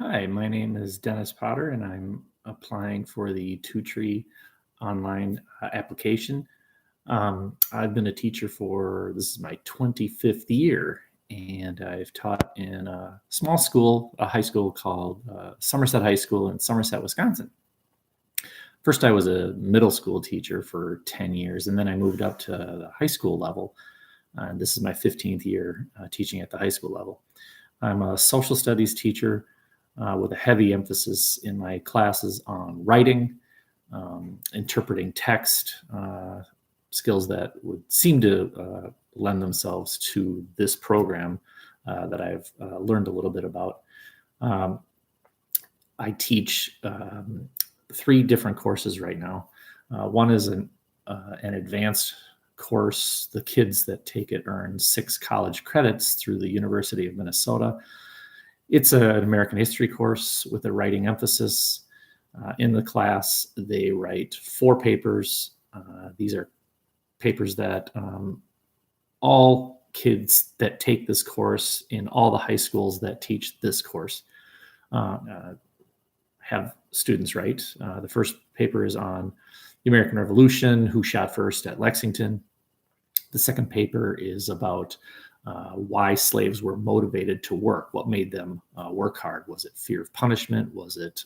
Hi, my name is Dennis Potter, and I'm applying for the Tutree online application. I've been a teacher for this is my 25th year, and I've taught in a small school, a high school called Somerset High School in Somerset, Wisconsin. First, I was a middle school teacher for 10 years, and then I moved up to the high school level. This is my 15th year teaching at the high school level. I'm a social studies teacher with a heavy emphasis in my classes on writing, interpreting text, skills that would seem to lend themselves to this program that I've learned a little bit about. I teach three different courses right now. One is an advanced course. The kids that take it earn 6 college credits through the University of Minnesota. It's an American history course with a writing emphasis. In the class, they write 4 papers. These are papers that all kids that take this course in all the high schools that teach this course have students write. The first paper is on the American Revolution, who shot first at Lexington. The second paper is about why slaves were motivated to work. What made them work hard? Was it fear of punishment? Was it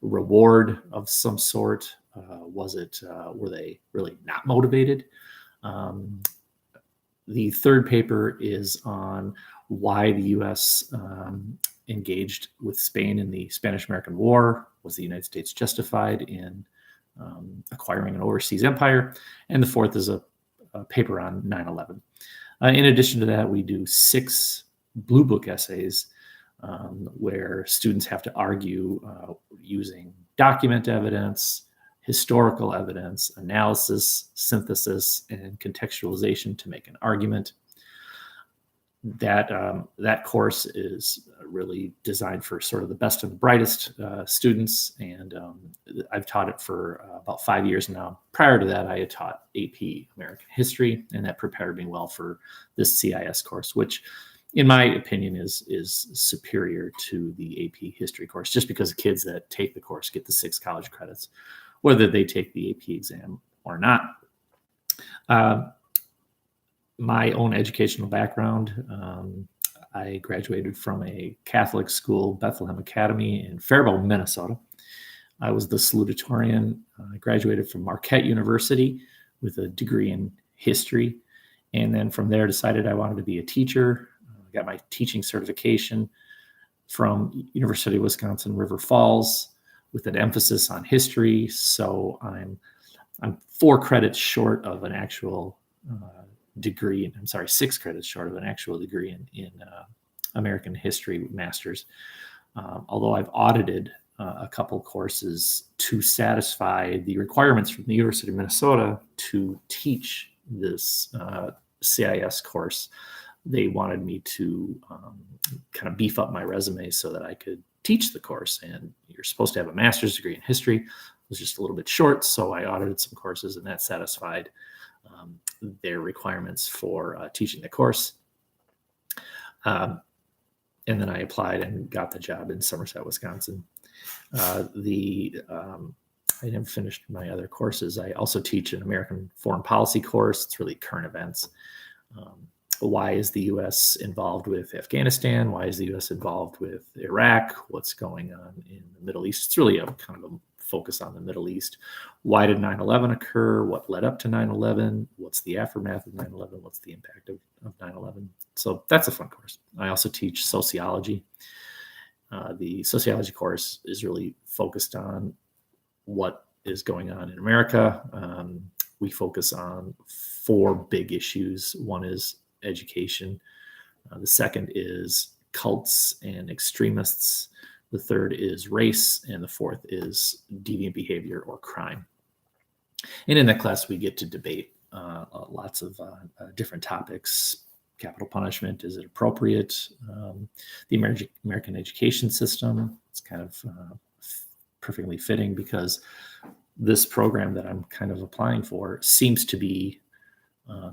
reward of some sort? Were they really not motivated? The third paper is on why the U.S. Engaged with Spain in the Spanish-American War. Was the United States justified in acquiring an overseas empire? And the fourth is a paper on 9/11. In addition to that, we do 6 Blue Book essays where students have to argue using document evidence, historical evidence, analysis, synthesis, and contextualization to make an argument. That course is really designed for sort of the best and the brightest students, and I've taught it for about 5 years now. Prior to that, I had taught AP American History, and that prepared me well for this CIS course, which, in my opinion, is superior to the AP History course, just because the kids that take the course get the 6 college credits, whether they take the AP exam or not. My own educational background, I graduated from a Catholic school, Bethlehem Academy in Faribault, Minnesota. I was the salutatorian. I graduated from Marquette University with a degree in history. And then from there, decided I wanted to be a teacher. I got my teaching certification from University of Wisconsin, River Falls, with an emphasis on history. So I'm 4 credits short of an actual degree. I'm sorry, 6 credits short of an actual degree in American history master's. Although I've audited a couple courses to satisfy the requirements from the University of Minnesota to teach this CIS course, they wanted me to kind of beef up my resume so that I could teach the course. And you're supposed to have a master's degree in history. It was just a little bit short, so I audited some courses, and that satisfied their requirements for teaching the course. And then I applied and got the job in Somerset, Wisconsin. I never finished my other courses. I also teach an American foreign policy course. It's really current events. Why is the U.S. involved with Afghanistan? Why is the U.S. involved with Iraq? What's going on in the Middle East? It's really a kind of a focus on the Middle East. Why did 9/11 occur? What led up to 9/11? What's the aftermath of 9/11? What's the impact of 9/11? So that's a fun course. I also teach sociology. The sociology course is really focused on what is going on in America. We focus on 4 big issues. One is education. The second is cults and extremists. The third is race, and the fourth is deviant behavior or crime. And in that class, we get to debate lots of different topics. Capital punishment, is it appropriate? The American education system, it's kind of perfectly fitting because this program that I'm kind of applying for seems to be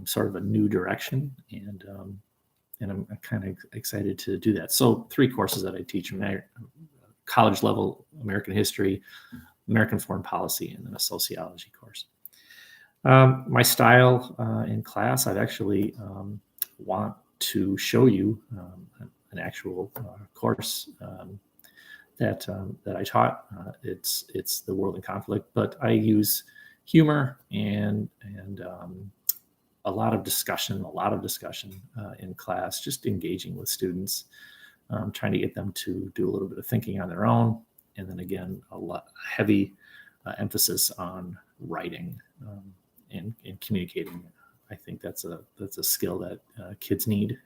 sort of a new direction. And I'm kind of excited to do that. So 3 courses that I teach: college level American history, American foreign policy, and then a sociology course. My style in class, I'd actually want to show you an actual course that I taught. It's the world in conflict, but I use humor and a lot of discussion in class, just engaging with students, trying to get them to do a little bit of thinking on their own, and then again heavy emphasis on writing and communicating. I think that's a skill that kids need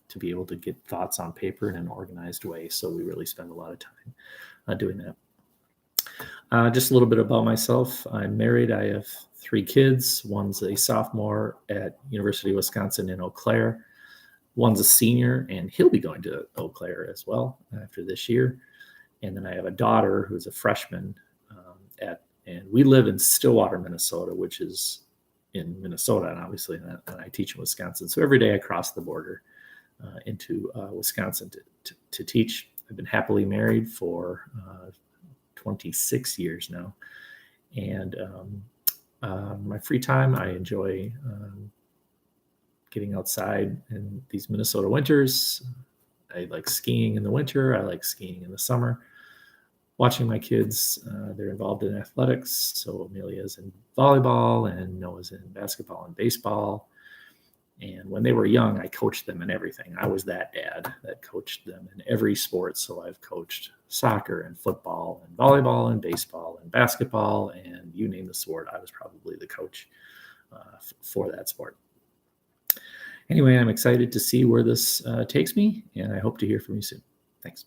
to be able to get thoughts on paper in an organized way. So we really spend a lot of time doing that. Just a little bit about myself. I'm married. I have 3 kids. One's a sophomore at University of Wisconsin in Eau Claire. One's a senior, and he'll be going to Eau Claire as well after this year. And then I have a daughter who's a freshman and we live in Stillwater, Minnesota, which is in Minnesota, and obviously, and I teach in Wisconsin. So every day I cross the border into Wisconsin to teach. I've been happily married for 26 years now. And my free time, I enjoy getting outside in these Minnesota winters. I like skiing in the winter. I like skiing in the summer. Watching my kids, they're involved in athletics. So Amelia's in volleyball and Noah's in basketball and baseball. And when they were young, I coached them in everything. I was that dad that coached them in every sport. So I've coached soccer and football and volleyball and baseball and basketball, and you name the sport, I was probably the coach for that sport. Anyway, I'm excited to see where this takes me, and I hope to hear from you soon. Thanks.